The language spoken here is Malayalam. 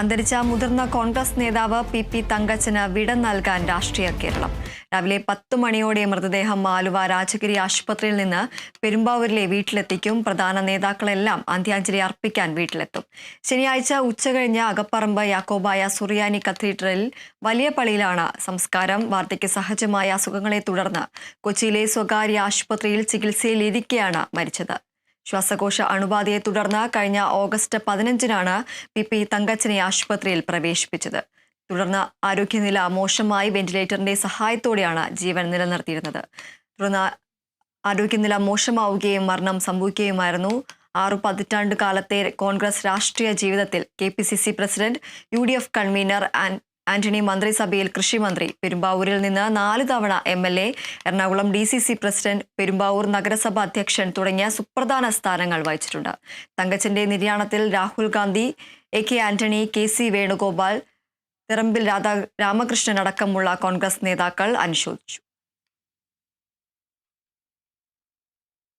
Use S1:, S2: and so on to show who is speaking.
S1: അന്തരിച്ച മുതിർന്ന കോൺഗ്രസ് നേതാവ് പി തങ്കച്ചന് വിട നൽകാൻ രാഷ്ട്രീയ കേരളം. രാവിലെ 10 മണിയോടെ മൃതദേഹം ആലുവ രാജഗിരി ആശുപത്രിയിൽ നിന്ന് പെരുമ്പാവൂരിലെ വീട്ടിലെത്തിക്കും. പ്രധാന നേതാക്കളെല്ലാം അന്ത്യാഞ്ജലി അർപ്പിക്കാൻ വീട്ടിലെത്തും. ശനിയാഴ്ച ഉച്ചകഴിഞ്ഞ് അകപ്പറമ്പ് യാക്കോബായ സുറിയാനി കത്തീഡ്രലിൽ വലിയ പള്ളിയിലാണ് സംസ്കാരം. വാർദ്ധക്യ സഹജമായ അസുഖങ്ങളെ തുടർന്ന് കൊച്ചിയിലെ സ്വകാര്യ ആശുപത്രിയിൽ ചികിത്സയിലിരിക്കെയാണ് മരിച്ചത്. ശ്വാസകോശ അണുബാധയെ തുടർന്ന് കഴിഞ്ഞ ഓഗസ്റ്റ് 15-നാണ് പി തങ്കച്ചനെ ആശുപത്രിയിൽ പ്രവേശിപ്പിച്ചത്. തുടർന്ന് ആരോഗ്യനില മോശമായി വെന്റിലേറ്ററിന്റെ സഹായത്തോടെയാണ് ജീവൻ നിലനിർത്തിയിരുന്നത്. തുടർന്ന് ആരോഗ്യനില മോശമാവുകയും മരണം സംഭവിക്കുകയുമായിരുന്നു. 6 പതിറ്റാണ്ട് കാലത്തെ കോൺഗ്രസ് രാഷ്ട്രീയ ജീവിതത്തിൽ KPCC president, UDF convener Antony, മന്ത്രിസഭയിൽ കൃഷിമന്ത്രി, പെരുമ്പാവൂരിൽ നിന്ന് 4 തവണ MLA, Ernakulam DCC president, Perumbavoor നഗരസഭ അധ്യക്ഷൻ തുടങ്ങിയ സുപ്രധാന സ്ഥാനങ്ങൾ വഹിച്ചിട്ടുണ്ട്. തങ്കച്ചന്റെ നിര്യാണത്തിൽ രാഹുൽ ഗാന്ധി, AK ആന്റണി, KC വേണുഗോപാൽ, തിറമ്പിൽ രാമകൃഷ്ണൻ അടക്കമുള്ള കോൺഗ്രസ് നേതാക്കൾ അനുശോചിച്ചു.